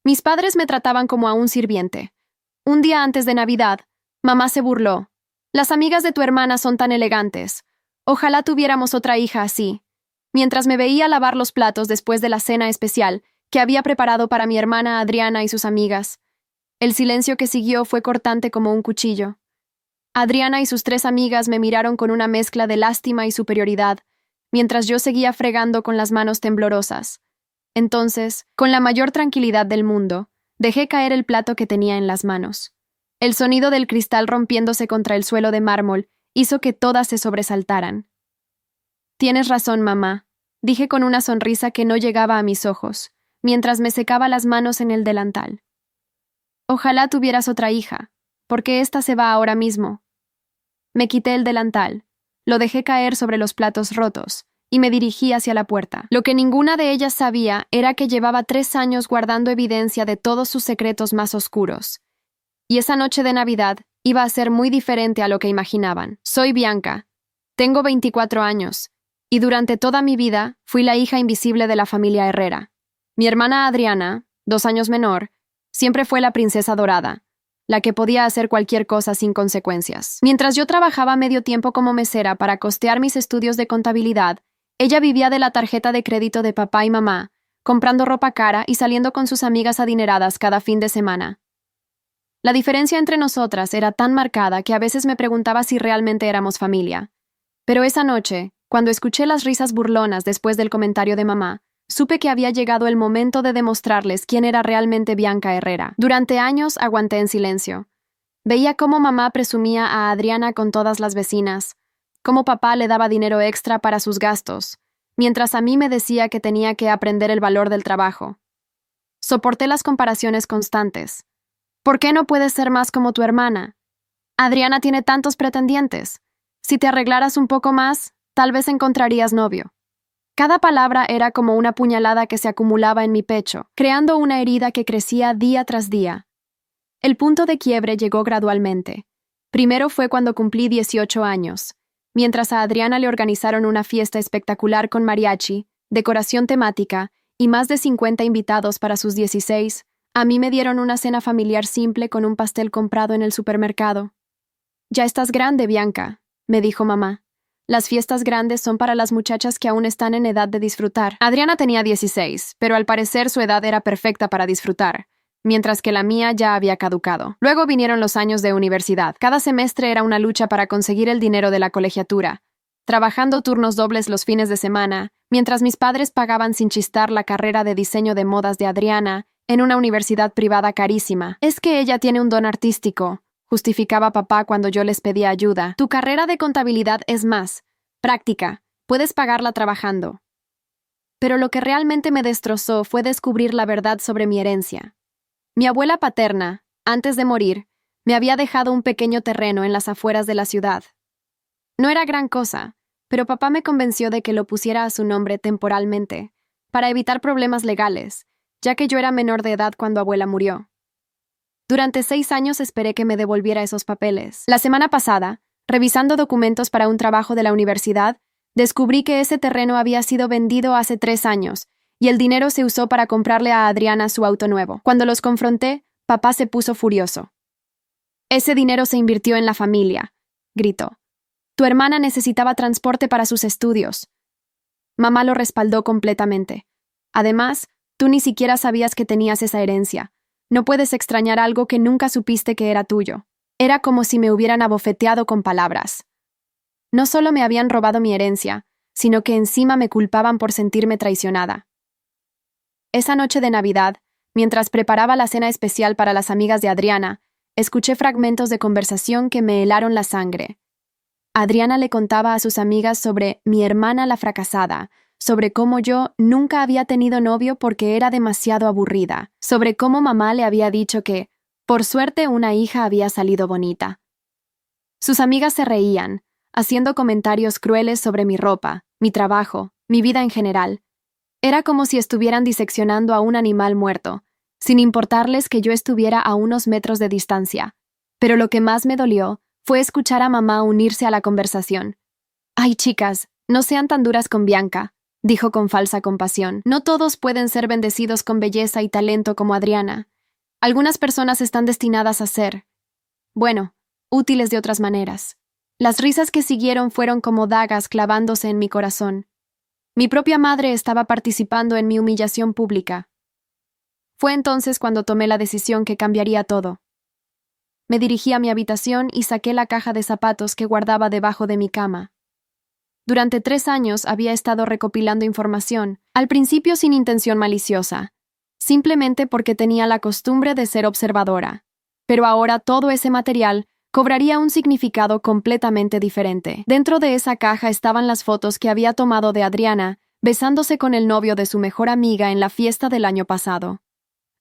Mis padres me trataban como a un sirviente. Un día antes de Navidad, mamá se burló. Las amigas de tu hermana son tan elegantes. Ojalá tuviéramos otra hija así. Mientras me veía lavar los platos después de la cena especial que había preparado para mi hermana Adriana y sus amigas. El silencio que siguió fue cortante como un cuchillo. Adriana y sus 3 amigas me miraron con una mezcla de lástima y superioridad, mientras yo seguía fregando con las manos temblorosas. Entonces, con la mayor tranquilidad del mundo, dejé caer el plato que tenía en las manos. El sonido del cristal rompiéndose contra el suelo de mármol hizo que todas se sobresaltaran. Tienes razón, mamá, dije con una sonrisa que no llegaba a mis ojos, mientras me secaba las manos en el delantal. Ojalá tuvieras otra hija, porque esta se va ahora mismo. Me quité el delantal, lo dejé caer sobre los platos rotos, y me dirigí hacia la puerta. Lo que ninguna de ellas sabía era que llevaba 3 años guardando evidencia de todos sus secretos más oscuros. Y esa noche de Navidad iba a ser muy diferente a lo que imaginaban. Soy Bianca. Tengo 24 años, y durante toda mi vida fui la hija invisible de la familia Herrera. Mi hermana Adriana, 2 años menor, siempre fue la princesa dorada, la que podía hacer cualquier cosa sin consecuencias. Mientras yo trabajaba medio tiempo como mesera para costear mis estudios de contabilidad, ella vivía de la tarjeta de crédito de papá y mamá, comprando ropa cara y saliendo con sus amigas adineradas cada fin de semana. La diferencia entre nosotras era tan marcada que a veces me preguntaba si realmente éramos familia. Pero esa noche, cuando escuché las risas burlonas después del comentario de mamá, supe que había llegado el momento de demostrarles quién era realmente Bianca Herrera. Durante años aguanté en silencio. Veía cómo mamá presumía a Adriana con todas las vecinas, cómo papá le daba dinero extra para sus gastos, mientras a mí me decía que tenía que aprender el valor del trabajo. Soporté las comparaciones constantes. ¿Por qué no puedes ser más como tu hermana? Adriana tiene tantos pretendientes. Si te arreglaras un poco más, tal vez encontrarías novio. Cada palabra era como una puñalada que se acumulaba en mi pecho, creando una herida que crecía día tras día. El punto de quiebre llegó gradualmente. Primero fue cuando cumplí 18 años. Mientras a Adriana le organizaron una fiesta espectacular con mariachi, decoración temática y más de 50 invitados para sus 16, a mí me dieron una cena familiar simple con un pastel comprado en el supermercado. Ya estás grande, Bianca, me dijo mamá. Las fiestas grandes son para las muchachas que aún están en edad de disfrutar. Adriana tenía 16, pero al parecer su edad era perfecta para disfrutar, mientras que la mía ya había caducado. Luego vinieron los años de universidad. Cada semestre era una lucha para conseguir el dinero de la colegiatura, trabajando turnos dobles los fines de semana, mientras mis padres pagaban sin chistar la carrera de diseño de modas de Adriana en una universidad privada carísima. Es que ella tiene un don artístico, justificaba papá cuando yo les pedía ayuda. Tu carrera de contabilidad es más práctica, puedes pagarla trabajando. Pero lo que realmente me destrozó fue descubrir la verdad sobre mi herencia. Mi abuela paterna, antes de morir, me había dejado un pequeño terreno en las afueras de la ciudad. No era gran cosa, pero papá me convenció de que lo pusiera a su nombre temporalmente, para evitar problemas legales, ya que yo era menor de edad cuando abuela murió. Durante 6 años esperé que me devolviera esos papeles. La semana pasada, revisando documentos para un trabajo de la universidad, descubrí que ese terreno había sido vendido hace 3 años, y el dinero se usó para comprarle a Adriana su auto nuevo. Cuando los confronté, papá se puso furioso. Ese dinero se invirtió en la familia, gritó. Tu hermana necesitaba transporte para sus estudios. Mamá lo respaldó completamente. Además, tú ni siquiera sabías que tenías esa herencia. No puedes extrañar algo que nunca supiste que era tuyo. Era como si me hubieran abofeteado con palabras. No solo me habían robado mi herencia, sino que encima me culpaban por sentirme traicionada. Esa noche de Navidad, mientras preparaba la cena especial para las amigas de Adriana, escuché fragmentos de conversación que me helaron la sangre. Adriana le contaba a sus amigas sobre mi hermana la fracasada, sobre cómo yo nunca había tenido novio porque era demasiado aburrida, sobre cómo mamá le había dicho que, por suerte, una hija había salido bonita. Sus amigas se reían, haciendo comentarios crueles sobre mi ropa, mi trabajo, mi vida en general. Era como si estuvieran diseccionando a un animal muerto, sin importarles que yo estuviera a unos metros de distancia. Pero lo que más me dolió fue escuchar a mamá unirse a la conversación. «Ay, chicas, no sean tan duras con Bianca», dijo con falsa compasión. No todos pueden ser bendecidos con belleza y talento como Adriana. Algunas personas están destinadas a ser, bueno, útiles de otras maneras. Las risas que siguieron fueron como dagas clavándose en mi corazón. Mi propia madre estaba participando en mi humillación pública. Fue entonces cuando tomé la decisión que cambiaría todo. Me dirigí a mi habitación y saqué la caja de zapatos que guardaba debajo de mi cama. Durante 3 años había estado recopilando información, al principio sin intención maliciosa, simplemente porque tenía la costumbre de ser observadora. Pero ahora todo ese material cobraría un significado completamente diferente. Dentro de esa caja estaban las fotos que había tomado de Adriana, besándose con el novio de su mejor amiga en la fiesta del año pasado.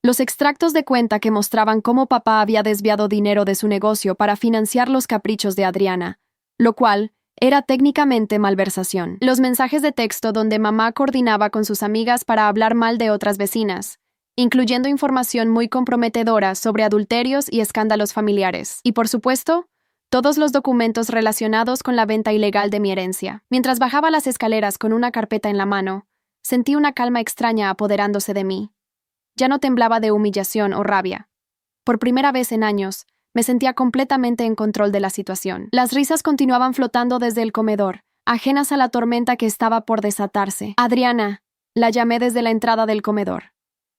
Los extractos de cuenta que mostraban cómo papá había desviado dinero de su negocio para financiar los caprichos de Adriana, lo cual era técnicamente malversación. Los mensajes de texto donde mamá coordinaba con sus amigas para hablar mal de otras vecinas, incluyendo información muy comprometedora sobre adulterios y escándalos familiares. Y por supuesto, todos los documentos relacionados con la venta ilegal de mi herencia. Mientras bajaba las escaleras con una carpeta en la mano, sentí una calma extraña apoderándose de mí. Ya no temblaba de humillación o rabia. Por primera vez en años, me sentía completamente en control de la situación. Las risas continuaban flotando desde el comedor, ajenas a la tormenta que estaba por desatarse. Adriana, la llamé desde la entrada del comedor.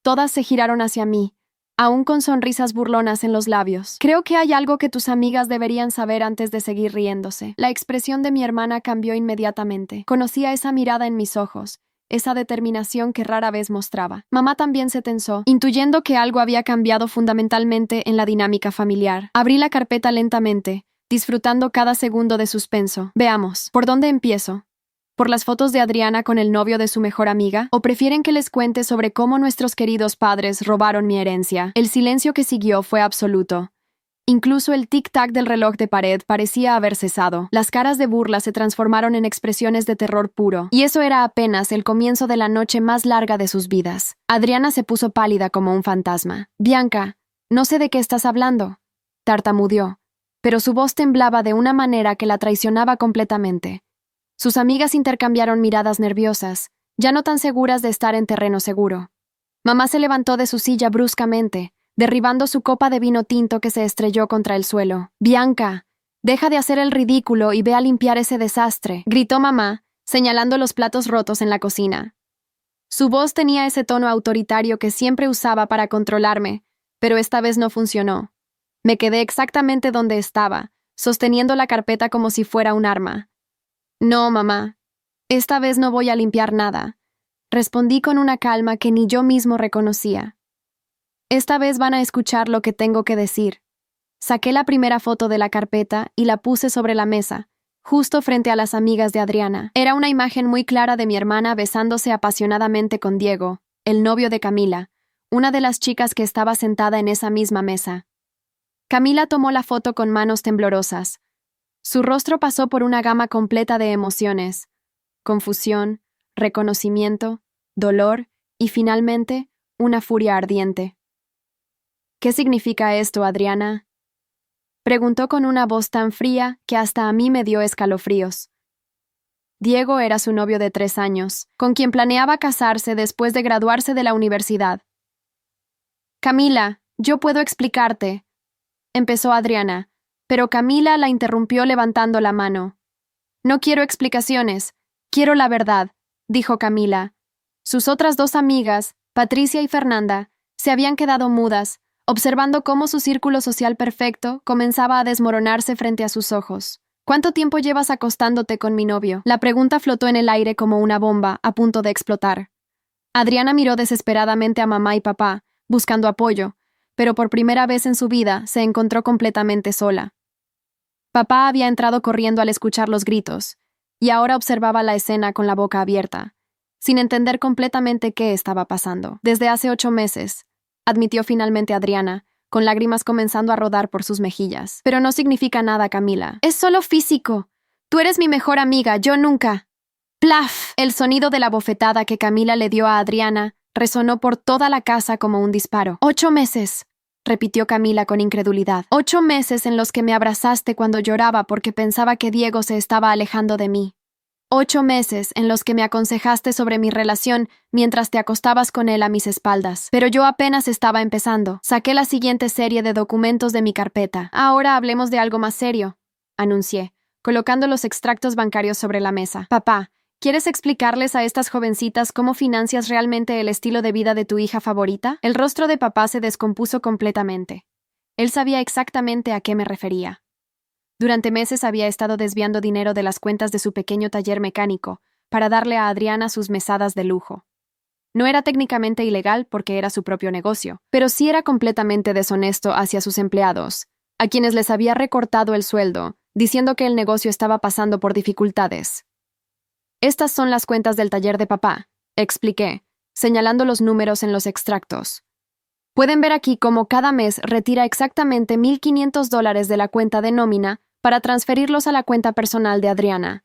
Todas se giraron hacia mí, aún con sonrisas burlonas en los labios. Creo que hay algo que tus amigas deberían saber antes de seguir riéndose. La expresión de mi hermana cambió inmediatamente. Conocía esa mirada en mis ojos, esa determinación que rara vez mostraba. Mamá también se tensó, intuyendo que algo había cambiado fundamentalmente en la dinámica familiar. Abrí la carpeta lentamente, disfrutando cada segundo de suspenso. Veamos, ¿por dónde empiezo? ¿Por las fotos de Adriana con el novio de su mejor amiga? ¿O prefieren que les cuente sobre cómo nuestros queridos padres robaron mi herencia? El silencio que siguió fue absoluto. Incluso el tic-tac del reloj de pared parecía haber cesado. Las caras de burla se transformaron en expresiones de terror puro. Y eso era apenas el comienzo de la noche más larga de sus vidas. Adriana se puso pálida como un fantasma. «Bianca, no sé de qué estás hablando», tartamudeó, pero su voz temblaba de una manera que la traicionaba completamente. Sus amigas intercambiaron miradas nerviosas, ya no tan seguras de estar en terreno seguro. Mamá se levantó de su silla bruscamente, derribando su copa de vino tinto que se estrelló contra el suelo. «Bianca, deja de hacer el ridículo y ve a limpiar ese desastre», gritó mamá, señalando los platos rotos en la cocina. Su voz tenía ese tono autoritario que siempre usaba para controlarme, pero esta vez no funcionó. Me quedé exactamente donde estaba, sosteniendo la carpeta como si fuera un arma. «No, mamá, esta vez no voy a limpiar nada», respondí con una calma que ni yo mismo reconocía. «Esta vez van a escuchar lo que tengo que decir». Saqué la primera foto de la carpeta y la puse sobre la mesa, justo frente a las amigas de Adriana. Era una imagen muy clara de mi hermana besándose apasionadamente con Diego, el novio de Camila, una de las chicas que estaba sentada en esa misma mesa. Camila tomó la foto con manos temblorosas. Su rostro pasó por una gama completa de emociones: confusión, reconocimiento, dolor y, finalmente, una furia ardiente. «¿Qué significa esto, Adriana?», preguntó con una voz tan fría que hasta a mí me dio escalofríos. Diego era su novio de 3 años, con quien planeaba casarse después de graduarse de la universidad. «Camila, yo puedo explicarte», empezó Adriana, pero Camila la interrumpió levantando la mano. «No quiero explicaciones, quiero la verdad», dijo Camila. Sus otras 2 amigas, Patricia y Fernanda, se habían quedado mudas, observando cómo su círculo social perfecto comenzaba a desmoronarse frente a sus ojos. «¿Cuánto tiempo llevas acostándote con mi novio?». La pregunta flotó en el aire como una bomba a punto de explotar. Adriana miró desesperadamente a mamá y papá, buscando apoyo, pero por primera vez en su vida se encontró completamente sola. Papá había entrado corriendo al escuchar los gritos, y ahora observaba la escena con la boca abierta, sin entender completamente qué estaba pasando. «Desde hace 8 meses», admitió finalmente Adriana, con lágrimas comenzando a rodar por sus mejillas. «Pero no significa nada, Camila. Es solo físico. Tú eres mi mejor amiga, yo nunca». ¡Plaf! El sonido de la bofetada que Camila le dio a Adriana resonó por toda la casa como un disparo. «8 meses», repitió Camila con incredulidad. «8 meses en los que me abrazaste cuando lloraba porque pensaba que Diego se estaba alejando de mí. 8 meses en los que me aconsejaste sobre mi relación mientras te acostabas con él a mis espaldas. Pero yo apenas estaba empezando. Saqué la siguiente serie de documentos de mi carpeta. Ahora hablemos de algo más serio, anuncié, colocando los extractos bancarios sobre la mesa. Papá, ¿quieres explicarles a estas jovencitas cómo financias realmente el estilo de vida de tu hija favorita? El rostro de papá se descompuso completamente. Él sabía exactamente a qué me refería. Durante meses había estado desviando dinero de las cuentas de su pequeño taller mecánico para darle a Adriana sus mesadas de lujo. No era técnicamente ilegal porque era su propio negocio, pero sí era completamente deshonesto hacia sus empleados, a quienes les había recortado el sueldo, diciendo que el negocio estaba pasando por dificultades. Estas son las cuentas del taller de papá, expliqué, señalando los números en los extractos. Pueden ver aquí cómo cada mes retira exactamente $1,500 de la cuenta de nómina para transferirlos a la cuenta personal de Adriana.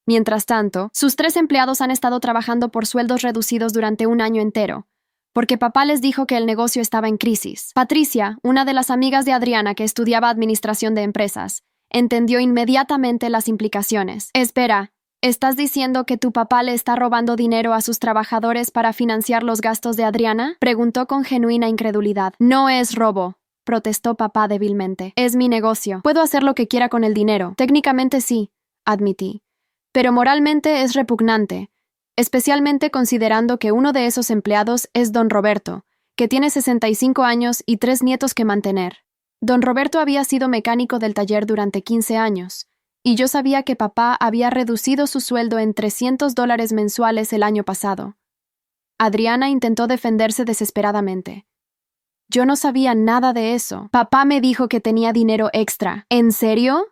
Mientras tanto, sus 3 empleados han estado trabajando por sueldos reducidos durante un año entero, porque papá les dijo que el negocio estaba en crisis. Patricia, una de las amigas de Adriana que estudiaba administración de empresas, entendió inmediatamente las implicaciones. Espera, ¿estás diciendo que tu papá le está robando dinero a sus trabajadores para financiar los gastos de Adriana? Preguntó con genuina incredulidad. No es robo, protestó papá débilmente. Es mi negocio. Puedo hacer lo que quiera con el dinero. Técnicamente sí, admití. Pero moralmente es repugnante, especialmente considerando que uno de esos empleados es don Roberto, que tiene 65 años y 3 nietos que mantener. Don Roberto había sido mecánico del taller durante 15 años, y yo sabía que papá había reducido su sueldo en $300 mensuales el año pasado. Adriana intentó defenderse desesperadamente. Yo no sabía nada de eso. Papá me dijo que tenía dinero extra. ¿En serio?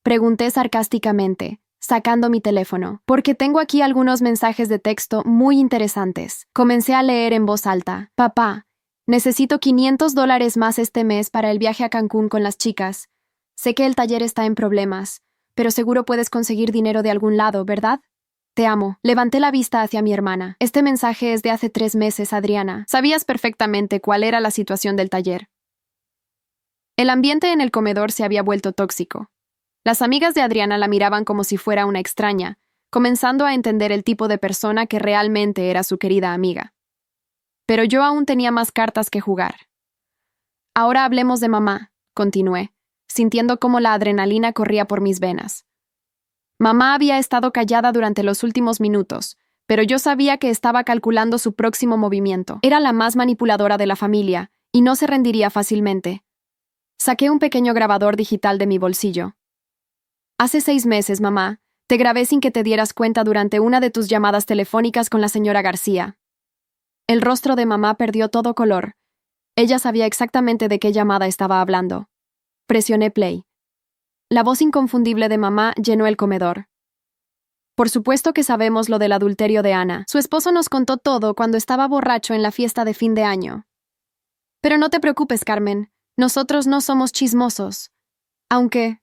Pregunté sarcásticamente, sacando mi teléfono, porque tengo aquí algunos mensajes de texto muy interesantes. Comencé a leer en voz alta. Papá, necesito $500 más este mes para el viaje a Cancún con las chicas. Sé que el taller está en problemas, pero seguro puedes conseguir dinero de algún lado, ¿verdad? Te amo. Levanté la vista hacia mi hermana. Este mensaje es de hace 3 meses, Adriana. Sabías perfectamente cuál era la situación del taller. El ambiente en el comedor se había vuelto tóxico. Las amigas de Adriana la miraban como si fuera una extraña, comenzando a entender el tipo de persona que realmente era su querida amiga. Pero yo aún tenía más cartas que jugar. Ahora hablemos de mamá, continué, sintiendo cómo la adrenalina corría por mis venas. Mamá había estado callada durante los últimos minutos, pero yo sabía que estaba calculando su próximo movimiento. Era la más manipuladora de la familia, y no se rendiría fácilmente. Saqué un pequeño grabador digital de mi bolsillo. Hace 6 meses, mamá, te grabé sin que te dieras cuenta durante una de tus llamadas telefónicas con la señora García. El rostro de mamá perdió todo color. Ella sabía exactamente de qué llamada estaba hablando. Presioné play. La voz inconfundible de mamá llenó el comedor. Por supuesto que sabemos lo del adulterio de Ana. Su esposo nos contó todo cuando estaba borracho en la fiesta de fin de año. Pero no te preocupes, Carmen. Nosotros no somos chismosos. Aunque...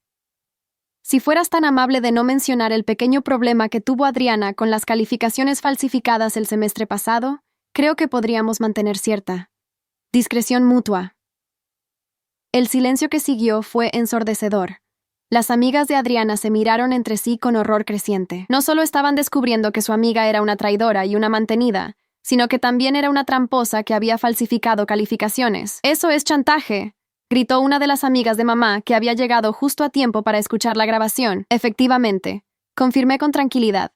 Si fueras tan amable de no mencionar el pequeño problema que tuvo Adriana con las calificaciones falsificadas el semestre pasado, creo que podríamos mantener cierta discreción mutua. El silencio que siguió fue ensordecedor. Las amigas de Adriana se miraron entre sí con horror creciente. No solo estaban descubriendo que su amiga era una traidora y una mantenida, sino que también era una tramposa que había falsificado calificaciones. «¡Eso es chantaje!», gritó una de las amigas de mamá que había llegado justo a tiempo para escuchar la grabación. Efectivamente, confirmé con tranquilidad.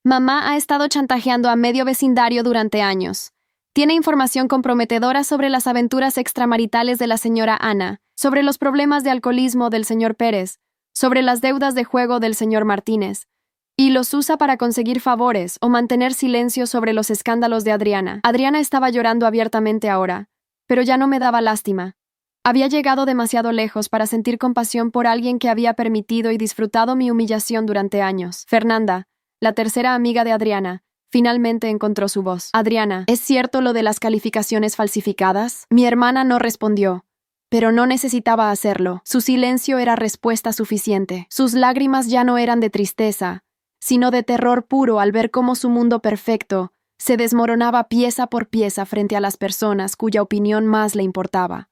Mamá ha estado chantajeando a medio vecindario durante años. Tiene información comprometedora sobre las aventuras extramaritales de la señora Ana, sobre los problemas de alcoholismo del señor Pérez, sobre las deudas de juego del señor Martínez, y los usa para conseguir favores o mantener silencio sobre los escándalos de Adriana. Adriana estaba llorando abiertamente ahora, pero ya no me daba lástima. Había llegado demasiado lejos para sentir compasión por alguien que había permitido y disfrutado mi humillación durante años. Fernanda, la tercera amiga de Adriana, finalmente encontró su voz. Adriana, ¿es cierto lo de las calificaciones falsificadas? Mi hermana no respondió, pero no necesitaba hacerlo. Su silencio era respuesta suficiente. Sus lágrimas ya no eran de tristeza, sino de terror puro al ver cómo su mundo perfecto se desmoronaba pieza por pieza frente a las personas cuya opinión más le importaba.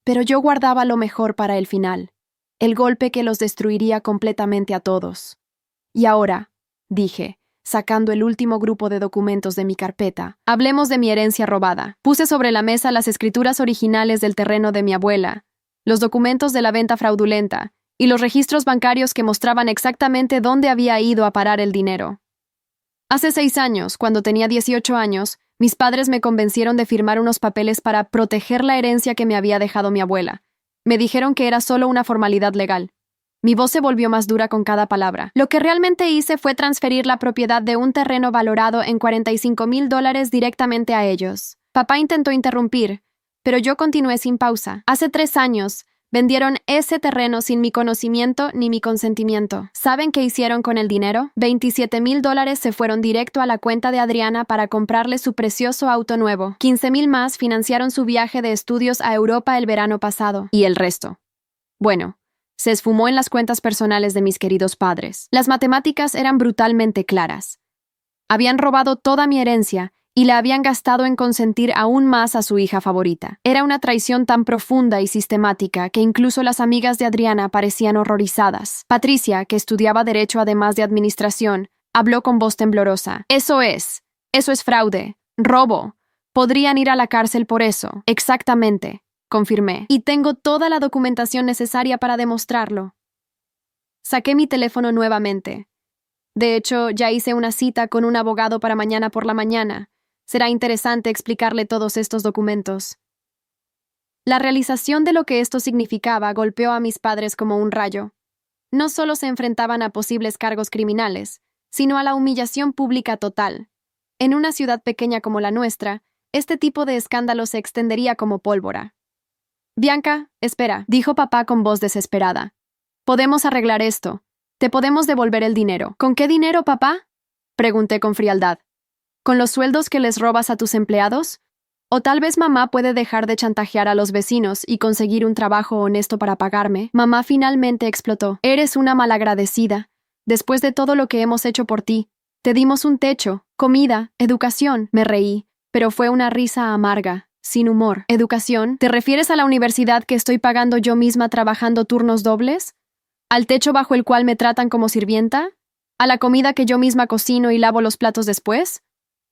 Pero yo guardaba lo mejor para el final, el golpe que los destruiría completamente a todos. Y ahora, dije, sacando el último grupo de documentos de mi carpeta. Hablemos de mi herencia robada. Puse sobre la mesa las escrituras originales del terreno de mi abuela, los documentos de la venta fraudulenta y los registros bancarios que mostraban exactamente dónde había ido a parar el dinero. Hace 6 años, cuando tenía 18 años, mis padres me convencieron de firmar unos papeles para proteger la herencia que me había dejado mi abuela. Me dijeron que era solo una formalidad legal. Mi voz se volvió más dura con cada palabra. Lo que realmente hice fue transferir la propiedad de un terreno valorado en $45,000 directamente a ellos. Papá intentó interrumpir, pero yo continué sin pausa. Hace 3 años, vendieron ese terreno sin mi conocimiento ni mi consentimiento. ¿Saben qué hicieron con el dinero? $27,000 se fueron directo a la cuenta de Adriana para comprarle su precioso auto nuevo. 15,000 más financiaron su viaje de estudios a Europa el verano pasado. ¿Y el resto? Bueno, se esfumó en las cuentas personales de mis queridos padres. Las matemáticas eran brutalmente claras. Habían robado toda mi herencia y la habían gastado en consentir aún más a su hija favorita. Era una traición tan profunda y sistemática que incluso las amigas de Adriana parecían horrorizadas. Patricia, que estudiaba Derecho además de Administración, habló con voz temblorosa. Eso es fraude, robo. Podrían ir a la cárcel por eso. Exactamente, confirmé. Y tengo toda la documentación necesaria para demostrarlo. Saqué mi teléfono nuevamente. De hecho, ya hice una cita con un abogado para mañana por la mañana. Será interesante explicarle todos estos documentos. La realización de lo que esto significaba golpeó a mis padres como un rayo. No solo se enfrentaban a posibles cargos criminales, sino a la humillación pública total. En una ciudad pequeña como la nuestra, este tipo de escándalo se extendería como pólvora. Bianca, espera, dijo papá con voz desesperada. Podemos arreglar esto. Te podemos devolver el dinero. ¿Con qué dinero, papá? Pregunté con frialdad. ¿Con los sueldos que les robas a tus empleados? ¿O tal vez mamá puede dejar de chantajear a los vecinos y conseguir un trabajo honesto para pagarme? Mamá finalmente explotó. Eres una malagradecida. Después de todo lo que hemos hecho por ti, te dimos un techo, comida, educación. Me reí, pero fue una risa amarga, sin humor. ¿Educación? ¿Te refieres a la universidad que estoy pagando yo misma trabajando turnos dobles? ¿Al techo bajo el cual me tratan como sirvienta? ¿A la comida que yo misma cocino y lavo los platos después?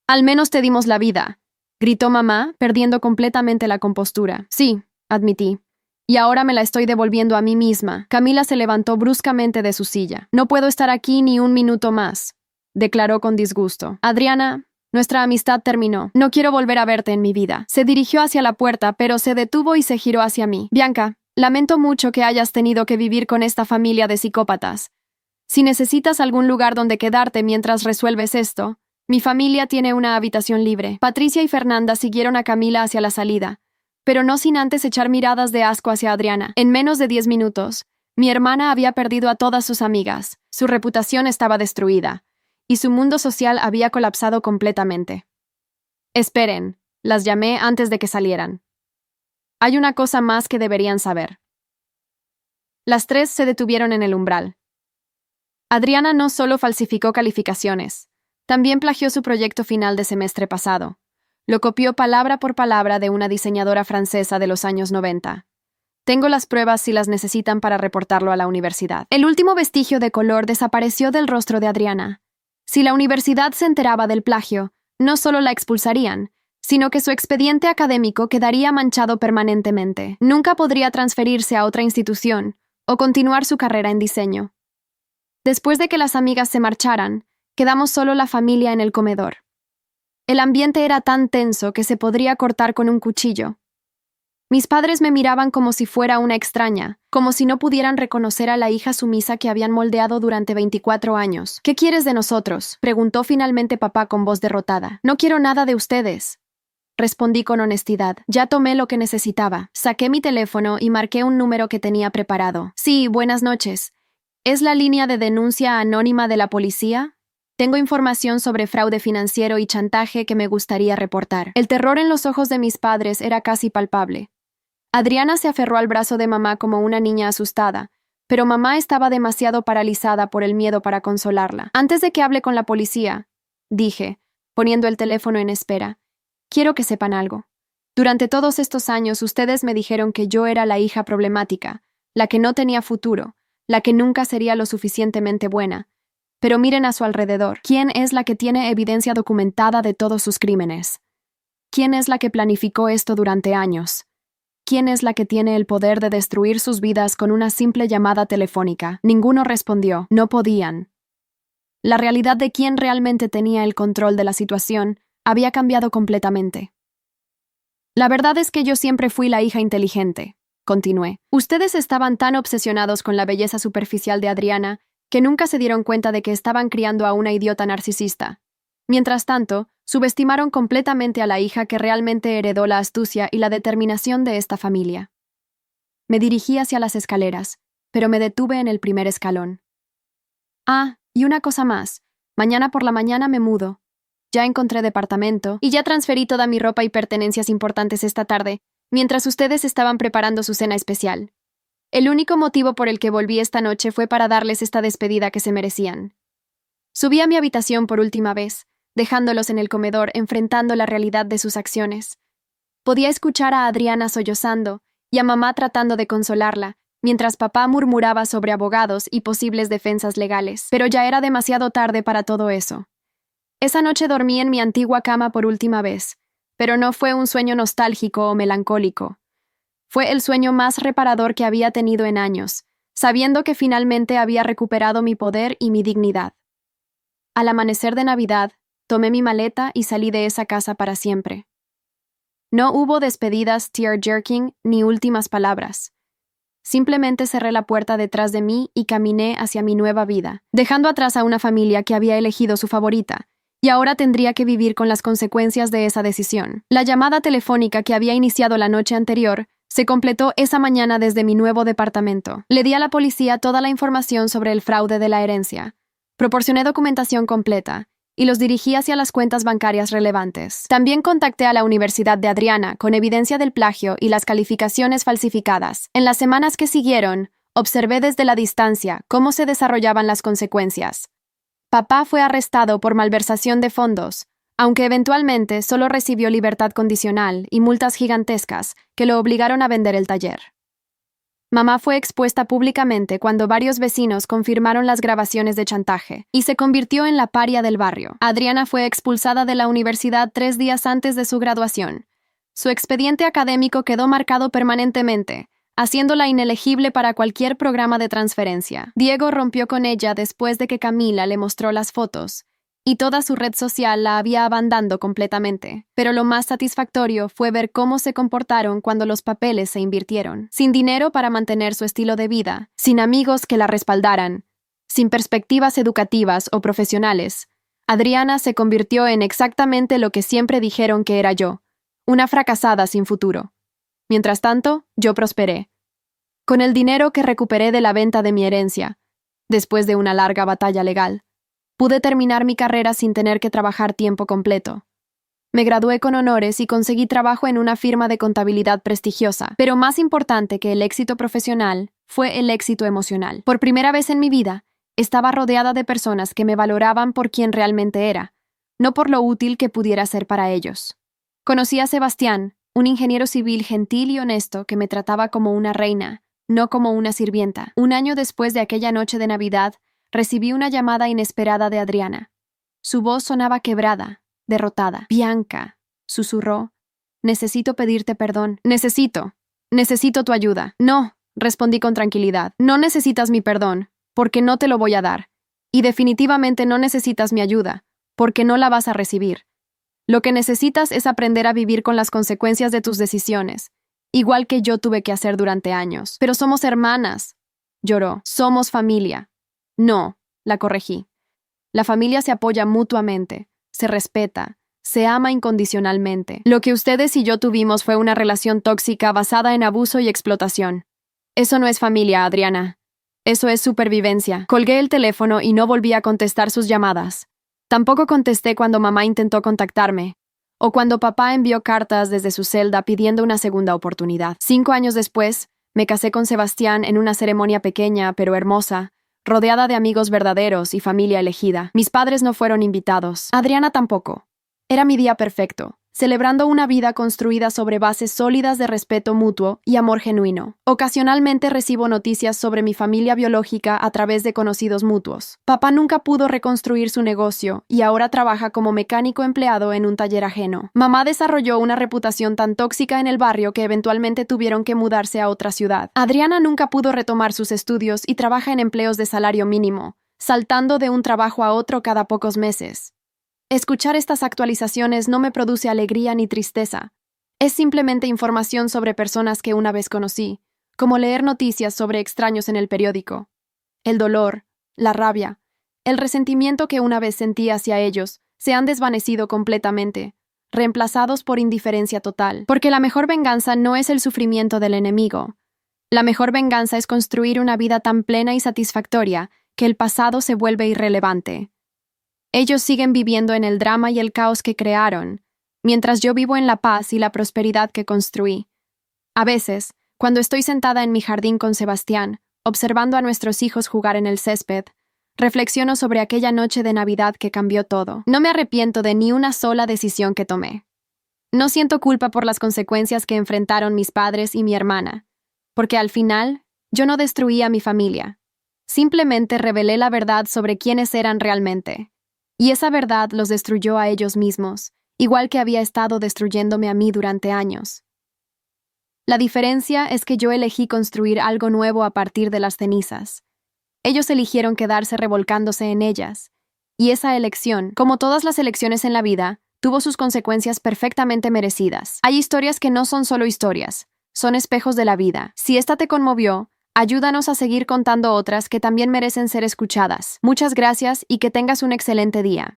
Al menos te dimos la vida, gritó mamá, perdiendo completamente la compostura. Sí, admití. Y ahora me la estoy devolviendo a mí misma. Camila se levantó bruscamente de su silla. No puedo estar aquí ni un minuto más, declaró con disgusto. Adriana, nuestra amistad terminó. No quiero volver a verte en mi vida. Se dirigió hacia la puerta, pero se detuvo y se giró hacia mí. Bianca, lamento mucho que hayas tenido que vivir con esta familia de psicópatas. Si necesitas algún lugar donde quedarte mientras resuelves esto, mi familia tiene una habitación libre. Patricia y Fernanda siguieron a Camila hacia la salida, pero no sin antes echar miradas de asco hacia Adriana. En menos de 10 minutos, mi hermana había perdido a todas sus amigas, su reputación estaba destruida, y su mundo social había colapsado completamente. Esperen, las llamé antes de que salieran. Hay una cosa más que deberían saber. Las 3 se detuvieron en el umbral. Adriana no solo falsificó calificaciones, también plagió su proyecto final de semestre pasado. Lo copió palabra por palabra de una diseñadora francesa de los años 90. Tengo las pruebas si las necesitan para reportarlo a la universidad. El último vestigio de color desapareció del rostro de Adriana. Si la universidad se enteraba del plagio, no solo la expulsarían, sino que su expediente académico quedaría manchado permanentemente. Nunca podría transferirse a otra institución o continuar su carrera en diseño. Después de que las amigas se marcharan, quedamos solo la familia en el comedor. El ambiente era tan tenso que se podría cortar con un cuchillo. Mis padres me miraban como si fuera una extraña, como si no pudieran reconocer a la hija sumisa que habían moldeado durante 24 años. ¿Qué quieres de nosotros?, preguntó finalmente papá con voz derrotada. No quiero nada de ustedes, respondí con honestidad. Ya tomé lo que necesitaba. Saqué mi teléfono y marqué un número que tenía preparado. Sí, buenas noches. ¿Es la línea de denuncia anónima de la policía? Tengo información sobre fraude financiero y chantaje que me gustaría reportar. El terror en los ojos de mis padres era casi palpable. Adriana se aferró al brazo de mamá como una niña asustada, pero mamá estaba demasiado paralizada por el miedo para consolarla. Antes de que hable con la policía, dije, poniendo el teléfono en espera, quiero que sepan algo. Durante todos estos años ustedes me dijeron que yo era la hija problemática, la que no tenía futuro, la que nunca sería lo suficientemente buena. Pero miren a su alrededor. ¿Quién es la que tiene evidencia documentada de todos sus crímenes? ¿Quién es la que planificó esto durante años? ¿Quién es la que tiene el poder de destruir sus vidas con una simple llamada telefónica? Ninguno respondió. No podían. La realidad de quién realmente tenía el control de la situación había cambiado completamente. La verdad es que yo siempre fui la hija inteligente, continué. Ustedes estaban tan obsesionados con la belleza superficial de Adriana que nunca se dieron cuenta de que estaban criando a una idiota narcisista. Mientras tanto, subestimaron completamente a la hija que realmente heredó la astucia y la determinación de esta familia. Me dirigí hacia las escaleras, pero me detuve en el primer escalón. Ah, y una cosa más. Mañana por la mañana me mudo. Ya encontré departamento y ya transferí toda mi ropa y pertenencias importantes esta tarde, mientras ustedes estaban preparando su cena especial. El único motivo por el que volví esta noche fue para darles esta despedida que se merecían. Subí a mi habitación por última vez, dejándolos en el comedor enfrentando la realidad de sus acciones. Podía escuchar a Adriana sollozando y a mamá tratando de consolarla, mientras papá murmuraba sobre abogados y posibles defensas legales. Pero ya era demasiado tarde para todo eso. Esa noche dormí en mi antigua cama por última vez, pero no fue un sueño nostálgico o melancólico. Fue el sueño más reparador que había tenido en años, sabiendo que finalmente había recuperado mi poder y mi dignidad. Al amanecer de Navidad, tomé mi maleta y salí de esa casa para siempre. No hubo despedidas tear-jerking ni últimas palabras. Simplemente cerré la puerta detrás de mí y caminé hacia mi nueva vida, dejando atrás a una familia que había elegido su favorita, y ahora tendría que vivir con las consecuencias de esa decisión. La llamada telefónica que había iniciado la noche anterior se completó esa mañana desde mi nuevo departamento. Le di a la policía toda la información sobre el fraude de la herencia. Proporcioné documentación completa y los dirigí hacia las cuentas bancarias relevantes. También contacté a la Universidad de Adriana con evidencia del plagio y las calificaciones falsificadas. En las semanas que siguieron, observé desde la distancia cómo se desarrollaban las consecuencias. Papá fue arrestado por malversación de fondos, aunque eventualmente solo recibió libertad condicional y multas gigantescas que lo obligaron a vender el taller. Mamá fue expuesta públicamente cuando varios vecinos confirmaron las grabaciones de chantaje y se convirtió en la paria del barrio. Adriana fue expulsada de la universidad 3 días antes de su graduación. Su expediente académico quedó marcado permanentemente, haciéndola inelegible para cualquier programa de transferencia. Diego rompió con ella después de que Camila le mostró las fotos, y toda su red social la había abandonado completamente. Pero lo más satisfactorio fue ver cómo se comportaron cuando los papeles se invirtieron. Sin dinero para mantener su estilo de vida, sin amigos que la respaldaran, sin perspectivas educativas o profesionales, Adriana se convirtió en exactamente lo que siempre dijeron que era yo, una fracasada sin futuro. Mientras tanto, yo prosperé. Con el dinero que recuperé de la venta de mi herencia, después de una larga batalla legal, pude terminar mi carrera sin tener que trabajar tiempo completo. Me gradué con honores y conseguí trabajo en una firma de contabilidad prestigiosa, pero más importante que el éxito profesional fue el éxito emocional. Por primera vez en mi vida, estaba rodeada de personas que me valoraban por quien realmente era, no por lo útil que pudiera ser para ellos. Conocí a Sebastián, un ingeniero civil gentil y honesto que me trataba como una reina, no como una sirvienta. Un año después de aquella noche de Navidad, recibí una llamada inesperada de Adriana. Su voz sonaba quebrada, derrotada. «Bianca», susurró, «necesito pedirte perdón. Necesito tu ayuda». «No», respondí con tranquilidad. «No necesitas mi perdón, porque no te lo voy a dar. Y definitivamente no necesitas mi ayuda, porque no la vas a recibir. Lo que necesitas es aprender a vivir con las consecuencias de tus decisiones, igual que yo tuve que hacer durante años. Pero somos hermanas», lloró. «Somos familia». «No», la corregí. «La familia se apoya mutuamente, se respeta, se ama incondicionalmente. Lo que ustedes y yo tuvimos fue una relación tóxica basada en abuso y explotación. Eso no es familia, Adriana. Eso es supervivencia». Colgué el teléfono y no volví a contestar sus llamadas. Tampoco contesté cuando mamá intentó contactarme, o cuando papá envió cartas desde su celda pidiendo una segunda oportunidad. 5 años después, me casé con Sebastián en una ceremonia pequeña pero hermosa, rodeada de amigos verdaderos y familia elegida. Mis padres no fueron invitados. Adriana tampoco. Era mi día perfecto, celebrando una vida construida sobre bases sólidas de respeto mutuo y amor genuino. Ocasionalmente recibo noticias sobre mi familia biológica a través de conocidos mutuos. Papá nunca pudo reconstruir su negocio y ahora trabaja como mecánico empleado en un taller ajeno. Mamá desarrolló una reputación tan tóxica en el barrio que eventualmente tuvieron que mudarse a otra ciudad. Adriana nunca pudo retomar sus estudios y trabaja en empleos de salario mínimo, saltando de un trabajo a otro cada pocos meses. Escuchar estas actualizaciones no me produce alegría ni tristeza. Es simplemente información sobre personas que una vez conocí, como leer noticias sobre extraños en el periódico. El dolor, la rabia, el resentimiento que una vez sentí hacia ellos se han desvanecido completamente, reemplazados por indiferencia total. Porque la mejor venganza no es el sufrimiento del enemigo. La mejor venganza es construir una vida tan plena y satisfactoria que el pasado se vuelve irrelevante. Ellos siguen viviendo en el drama y el caos que crearon, mientras yo vivo en la paz y la prosperidad que construí. A veces, cuando estoy sentada en mi jardín con Sebastián, observando a nuestros hijos jugar en el césped, reflexiono sobre aquella noche de Navidad que cambió todo. No me arrepiento de ni una sola decisión que tomé. No siento culpa por las consecuencias que enfrentaron mis padres y mi hermana, porque al final, yo no destruí a mi familia. Simplemente revelé la verdad sobre quiénes eran realmente. Y esa verdad los destruyó a ellos mismos, igual que había estado destruyéndome a mí durante años. La diferencia es que yo elegí construir algo nuevo a partir de las cenizas. Ellos eligieron quedarse revolcándose en ellas, y esa elección, como todas las elecciones en la vida, tuvo sus consecuencias perfectamente merecidas. Hay historias que no son solo historias, son espejos de la vida. Si esta te conmovió, ayúdanos a seguir contando otras que también merecen ser escuchadas. Muchas gracias y que tengas un excelente día.